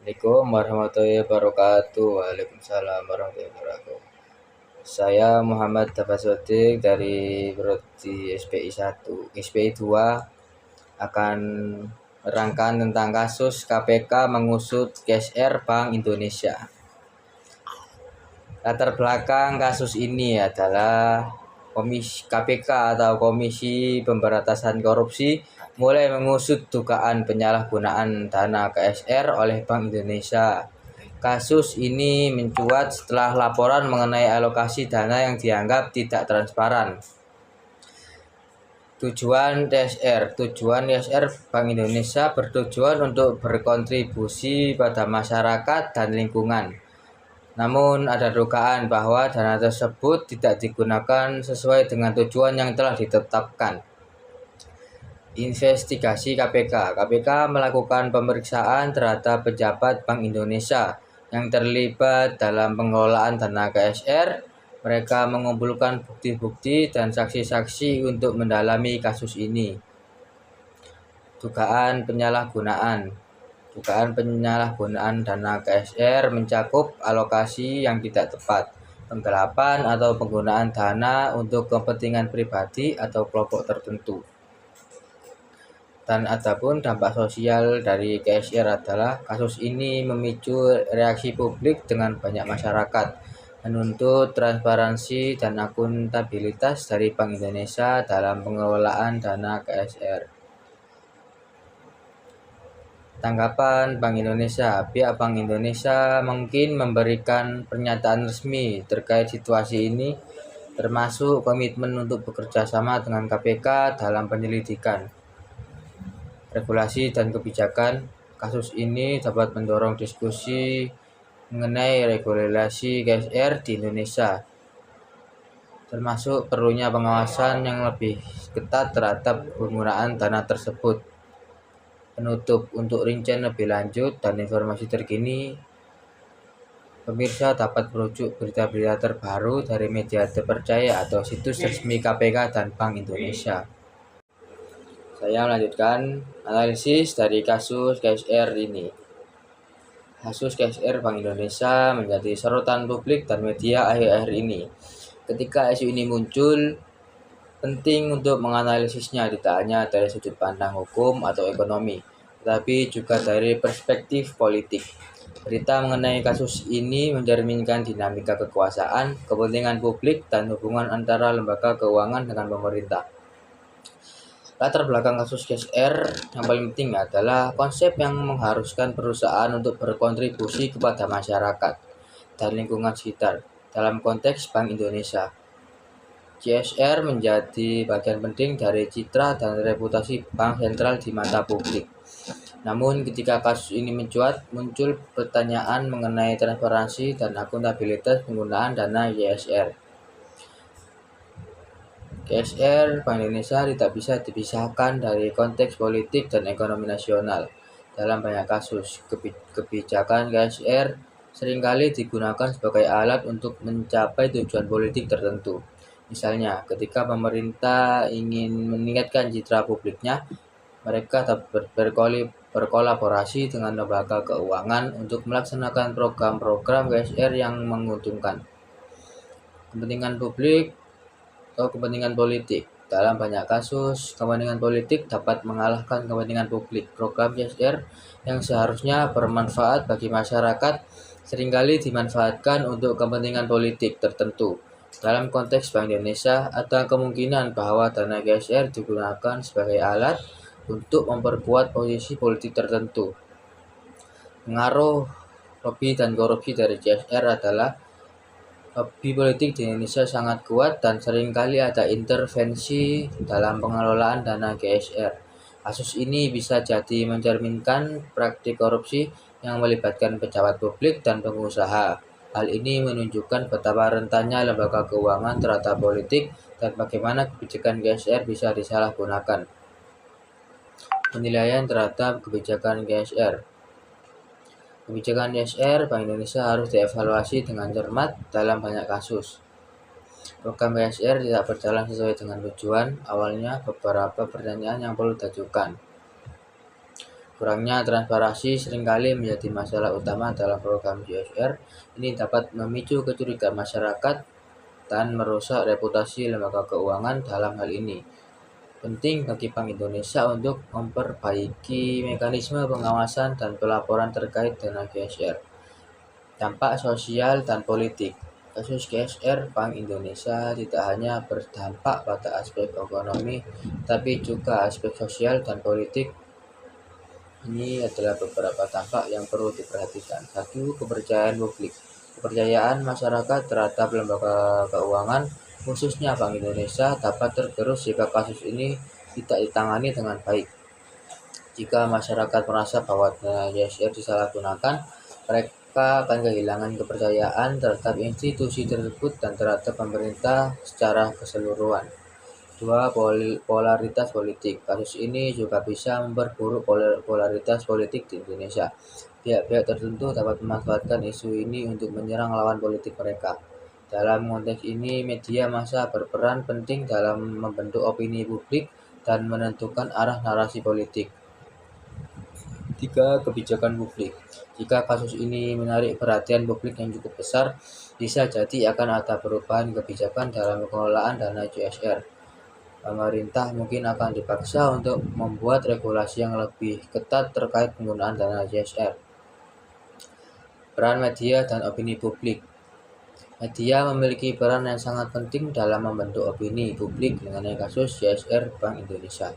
Assalamualaikum warahmatullahi wabarakatuh. Waalaikumsalam warahmatullahi wabarakatuh. Saya Muhammad Tafasodik dari Prodi SPI 1. SPI 2 akan menerangkan tentang kasus KPK mengusut CSR Bank Indonesia. Latar belakang kasus ini adalah KPK atau Komisi Pemberantasan Korupsi mulai mengusut dugaan penyalahgunaan dana KSR oleh Bank Indonesia. Kasus ini mencuat setelah laporan mengenai alokasi dana yang dianggap tidak transparan. Tujuan TSR Bank Indonesia bertujuan untuk berkontribusi pada masyarakat dan lingkungan. Namun ada dugaan bahwa dana tersebut tidak digunakan sesuai dengan tujuan yang telah ditetapkan. Investigasi KPK melakukan pemeriksaan terhadap pejabat Bank Indonesia yang terlibat dalam pengelolaan dana KSR. Mereka mengumpulkan bukti-bukti dan saksi-saksi untuk mendalami kasus ini. Dugaan penyalahgunaan dana KSR mencakup alokasi yang tidak tepat, penggelapan atau penggunaan dana untuk kepentingan pribadi atau kelompok tertentu. Dan adapun dampak sosial dari KSR adalah kasus ini memicu reaksi publik dengan banyak masyarakat menuntut transparansi dan akuntabilitas dari Bank Indonesia dalam pengelolaan dana KSR. Tanggapan Bank Indonesia. Pihak Bank Indonesia mungkin memberikan pernyataan resmi terkait situasi ini, termasuk komitmen untuk bekerja sama dengan KPK dalam penyelidikan, regulasi dan kebijakan. Kasus ini dapat mendorong diskusi mengenai regulasi KSR di Indonesia, termasuk perlunya pengawasan yang lebih ketat terhadap penggunaan dana tersebut. Penutup, untuk rincian lebih lanjut dan informasi terkini, pemirsa dapat merujuk berita-berita terbaru dari media terpercaya atau situs resmi KPK dan Bank Indonesia. Saya melanjutkan analisis dari kasus KSR ini. Kasus KSR Bank Indonesia menjadi sorotan publik dan media akhir-akhir ini. Ketika isu ini muncul, penting untuk menganalisisnya tidak hanya dari sudut pandang hukum atau ekonomi, tetapi juga dari perspektif politik. Berita mengenai kasus ini mencerminkan dinamika kekuasaan, kepentingan publik, dan hubungan antara lembaga keuangan dengan pemerintah. Latar belakang kasus KSR yang paling penting adalah konsep yang mengharuskan perusahaan untuk berkontribusi kepada masyarakat dan lingkungan sekitar dalam konteks Bank Indonesia. CSR menjadi bagian penting dari citra dan reputasi bank sentral di mata publik. Namun ketika kasus ini muncul pertanyaan mengenai transparansi dan akuntabilitas penggunaan dana CSR. KSR Bank Indonesia tidak bisa dipisahkan dari konteks politik dan ekonomi nasional. Dalam banyak kasus, kebijakan KSR seringkali digunakan sebagai alat untuk mencapai tujuan politik tertentu. Misalnya, ketika pemerintah ingin meningkatkan citra publiknya, mereka dapat berkolaborasi dengan lembaga keuangan untuk melaksanakan program-program KSR yang menguntungkan kepentingan publik atau kepentingan politik. Dalam banyak kasus, kepentingan politik dapat mengalahkan kepentingan publik. Program KSR yang seharusnya bermanfaat bagi masyarakat seringkali dimanfaatkan untuk kepentingan politik tertentu. Dalam konteks Bank Indonesia, ada kemungkinan bahwa dana KSR digunakan sebagai alat untuk memperkuat posisi politik tertentu. Pengaruh lobby dan korupsi dari CSR adalah lobby politik di Indonesia sangat kuat dan seringkali ada intervensi dalam pengelolaan dana KSR. Kasus ini bisa jadi mencerminkan praktik korupsi yang melibatkan pejabat publik dan pengusaha. Hal ini menunjukkan betapa rentannya lembaga keuangan terhadap politik dan bagaimana kebijakan KSR bisa disalahgunakan. Penilaian terhadap kebijakan KSR. Kebijakan KSR Bank Indonesia harus dievaluasi dengan cermat dalam banyak kasus. Program KSR tidak berjalan sesuai dengan tujuan awalnya. Beberapa pertanyaan yang perlu diajukan. Kurangnya transparansi seringkali menjadi masalah utama dalam program CSR. Ini dapat memicu kecurigaan masyarakat dan merusak reputasi lembaga keuangan dalam hal ini. Penting bagi Bank Indonesia untuk memperbaiki mekanisme pengawasan dan pelaporan terkait dana CSR. Dampak sosial dan politik. Kasus CSR Bank Indonesia tidak hanya berdampak pada aspek ekonomi, tapi juga aspek sosial dan politik. Ini adalah beberapa dampak yang perlu diperhatikan. 1. Kepercayaan publik. Kepercayaan masyarakat terhadap lembaga keuangan, khususnya Bank Indonesia, dapat tergerus jika kasus ini tidak ditangani dengan baik. Jika masyarakat merasa bahwa dana CSR disalahgunakan, mereka akan kehilangan kepercayaan terhadap institusi tersebut dan terhadap pemerintah secara keseluruhan. 2. Polaritas politik. Kasus ini juga bisa memperburuk polaritas politik di Indonesia. Pihak-pihak tertentu dapat memanfaatkan isu ini untuk menyerang lawan politik mereka. Dalam konteks ini, media massa berperan penting dalam membentuk opini publik dan menentukan arah narasi politik. 3. Kebijakan publik. Jika kasus ini menarik perhatian publik yang cukup besar, bisa jadi akan ada perubahan kebijakan dalam pengelolaan dana CSR. Pemerintah mungkin akan dipaksa untuk membuat regulasi yang lebih ketat terkait penggunaan dana CSR. Peran media dan opini publik. Media memiliki peran yang sangat penting dalam membentuk opini publik mengenai kasus CSR Bank Indonesia.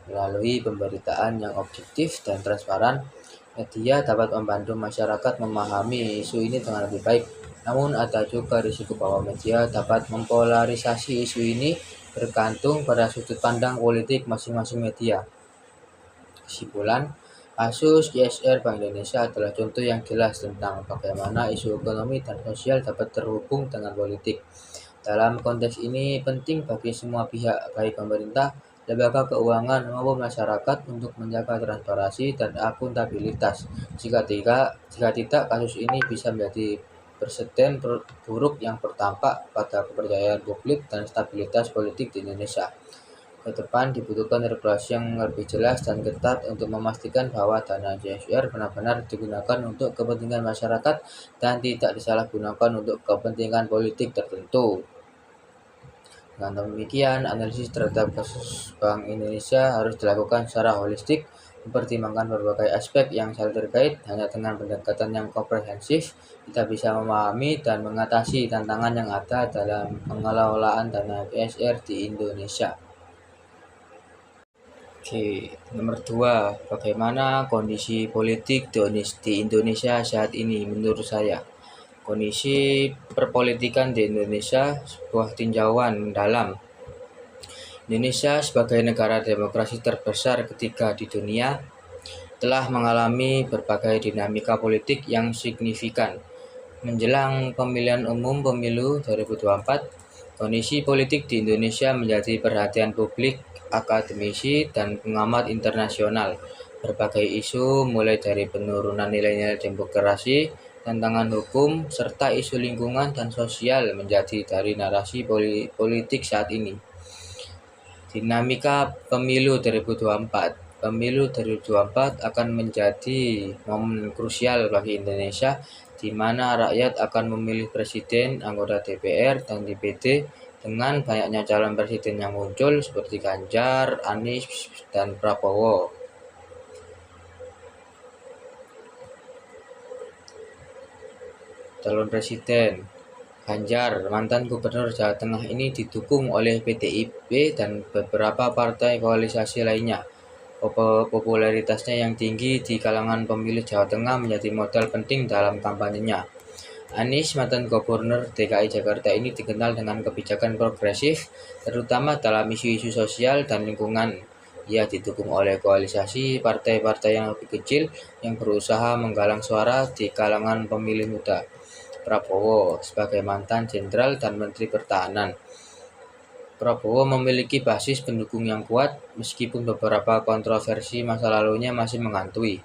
Melalui pemberitaan yang objektif dan transparan, media dapat membantu masyarakat memahami isu ini dengan lebih baik. Namun ada juga risiko bahwa media dapat mempolarisasi isu ini bergantung pada sudut pandang politik masing-masing media. Kesimpulan, kasus CSR Bank Indonesia adalah contoh yang jelas tentang bagaimana isu ekonomi dan sosial dapat terhubung dengan politik. Dalam konteks ini, penting bagi semua pihak, baik pemerintah, lembaga keuangan, maupun masyarakat untuk menjaga transparansi dan akuntabilitas. Jika tidak, kasus ini bisa menjadi presiden buruk yang berdampak pada kepercayaan publik dan stabilitas politik di Indonesia. Ke depan dibutuhkan regulasi yang lebih jelas dan ketat untuk memastikan bahwa dana CSR benar-benar digunakan untuk kepentingan masyarakat dan tidak disalahgunakan untuk kepentingan politik tertentu. Dengan demikian, analisis terhadap kasus Bank Indonesia harus dilakukan secara holistik, mempertimbangkan berbagai aspek yang saling terkait. Hanya dengan pendekatan yang komprehensif, kita bisa memahami dan mengatasi tantangan yang ada dalam pengelolaan dana CSR di Indonesia. Oke, nomor 2, bagaimana kondisi politik di Indonesia saat ini menurut saya? Kondisi perpolitikan di Indonesia sebuah tinjauan dalam. Indonesia sebagai negara demokrasi terbesar ketiga di dunia telah mengalami berbagai dinamika politik yang signifikan. Menjelang pemilihan umum pemilu 2024, kondisi politik di Indonesia menjadi perhatian publik, akademisi, dan pengamat internasional. Berbagai isu mulai dari penurunan nilai-nilai demokrasi, tantangan hukum, serta isu lingkungan dan sosial menjadi dari narasi politik saat ini. Dinamika pemilu 2024. Pemilu 2024 akan menjadi momen krusial bagi Indonesia, di mana rakyat akan memilih presiden, anggota DPR, dan DPD dengan banyaknya calon presiden yang muncul seperti Ganjar, Anies, dan Prabowo. Calon presiden Ganjar, mantan gubernur Jawa Tengah ini didukung oleh PDIP dan beberapa partai koalisi lainnya. Popularitasnya yang tinggi di kalangan pemilih Jawa Tengah menjadi modal penting dalam kampanyenya. Anies, mantan gubernur DKI Jakarta ini dikenal dengan kebijakan progresif, terutama dalam isu-isu sosial dan lingkungan. Ia didukung oleh koalisi partai-partai yang lebih kecil yang berusaha menggalang suara di kalangan pemilih muda. Prabowo, sebagai mantan jenderal dan menteri pertahanan, Prabowo memiliki basis pendukung yang kuat meskipun beberapa kontroversi masa lalunya masih menghantui.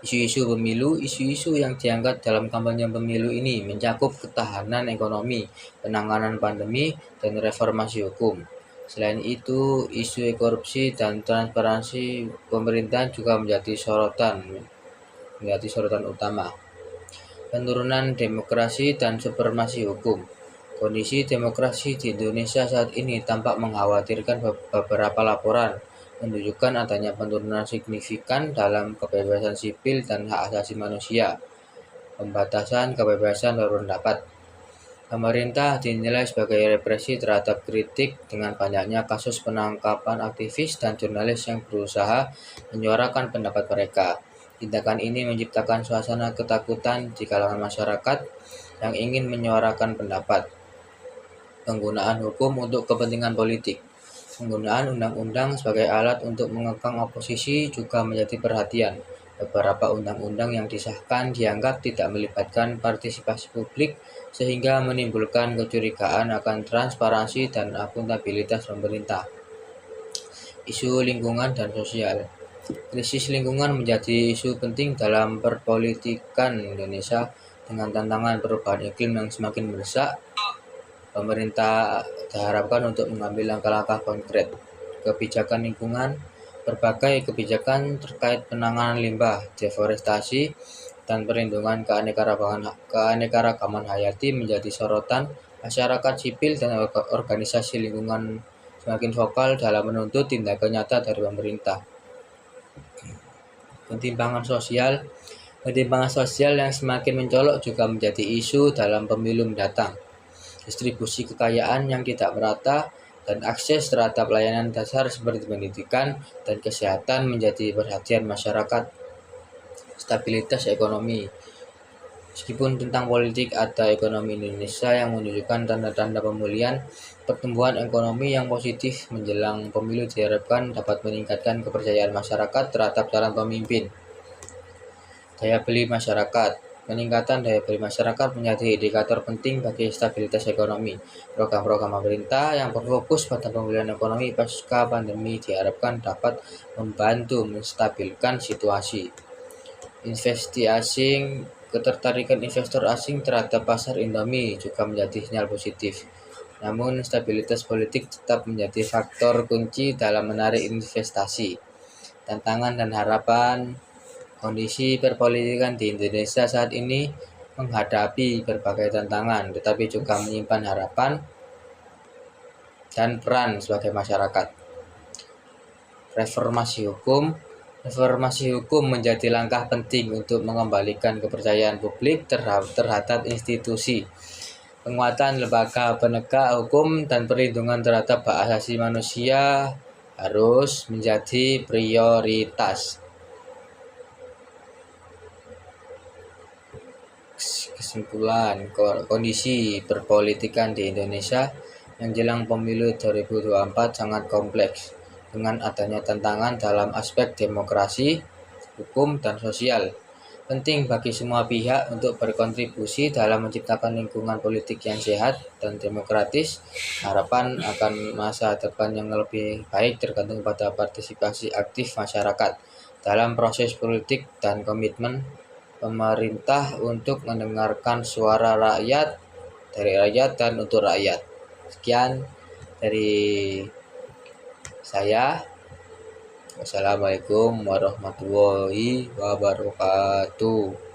Isu-isu pemilu, isu-isu yang diangkat dalam kampanye pemilu ini mencakup ketahanan ekonomi, penanganan pandemi, dan reformasi hukum. Selain itu, isu korupsi dan transparansi pemerintahan juga menjadi sorotan utama. Penurunan demokrasi dan supremasi hukum. Kondisi demokrasi di Indonesia saat ini tampak mengkhawatirkan. Beberapa laporan menunjukkan adanya penurunan signifikan dalam kebebasan sipil dan hak asasi manusia, pembatasan kebebasan berpendapat. Pemerintah dinilai sebagai represi terhadap kritik dengan banyaknya kasus penangkapan aktivis dan jurnalis yang berusaha menyuarakan pendapat mereka. Tindakan ini menciptakan suasana ketakutan di kalangan masyarakat yang ingin menyuarakan pendapat. Penggunaan hukum untuk kepentingan politik. Penggunaan undang-undang sebagai alat untuk mengekang oposisi juga menjadi perhatian. Beberapa undang-undang yang disahkan dianggap tidak melibatkan partisipasi publik sehingga menimbulkan kecurigaan akan transparansi dan akuntabilitas pemerintah. Isu lingkungan dan sosial. Krisis lingkungan menjadi isu penting dalam perpolitikan Indonesia dengan tantangan perubahan iklim yang semakin mendesak. Pemerintah diharapkan untuk mengambil langkah-langkah konkret. Kebijakan lingkungan. Berbagai kebijakan terkait penanganan limbah, deforestasi, dan perlindungan keanekaragaman hayati menjadi sorotan. Masyarakat sipil dan organisasi lingkungan semakin vokal dalam menuntut tindakan nyata dari pemerintah. Ketimpangan sosial. Ketimpangan sosial yang semakin mencolok juga menjadi isu dalam pemilu mendatang. Distribusi kekayaan yang tidak merata dan akses terhadap layanan dasar seperti pendidikan dan kesehatan menjadi perhatian masyarakat. Stabilitas ekonomi. Meskipun tentang politik, ada ekonomi Indonesia yang menunjukkan tanda-tanda pemulihan. Pertumbuhan ekonomi yang positif menjelang pemilu diharapkan dapat meningkatkan kepercayaan masyarakat terhadap calon pemimpin. Daya beli masyarakat. Peningkatan daya beli masyarakat menjadi indikator penting bagi stabilitas ekonomi. Program-program pemerintah yang berfokus pada pemulihan ekonomi pasca pandemi diharapkan dapat membantu menstabilkan situasi. Investasi asing. Ketertarikan investor asing terhadap pasar Indomie juga menjadi sinyal positif. Namun, stabilitas politik tetap menjadi faktor kunci dalam menarik investasi. Tantangan dan harapan. Kondisi perpolitikan di Indonesia saat ini menghadapi berbagai tantangan, tetapi juga menyimpan harapan dan peran sebagai masyarakat. Reformasi hukum. Reformasi hukum menjadi langkah penting untuk mengembalikan kepercayaan publik terhadap institusi. Penguatan lembaga penegak hukum dan perlindungan terhadap hak asasi manusia harus menjadi prioritas. Kesimpulan, kondisi perpolitikan di Indonesia menjelang pemilu 2024 sangat kompleks dengan adanya tantangan dalam aspek demokrasi, hukum, dan sosial. Penting bagi semua pihak untuk berkontribusi dalam menciptakan lingkungan politik yang sehat dan demokratis. Harapan akan masa depan yang lebih baik tergantung pada partisipasi aktif masyarakat dalam proses politik dan komitmen pemerintah untuk mendengarkan suara rakyat, dari rakyat dan untuk rakyat. Sekian dari saya. Wassalamualaikum warahmatullahi wabarakatuh.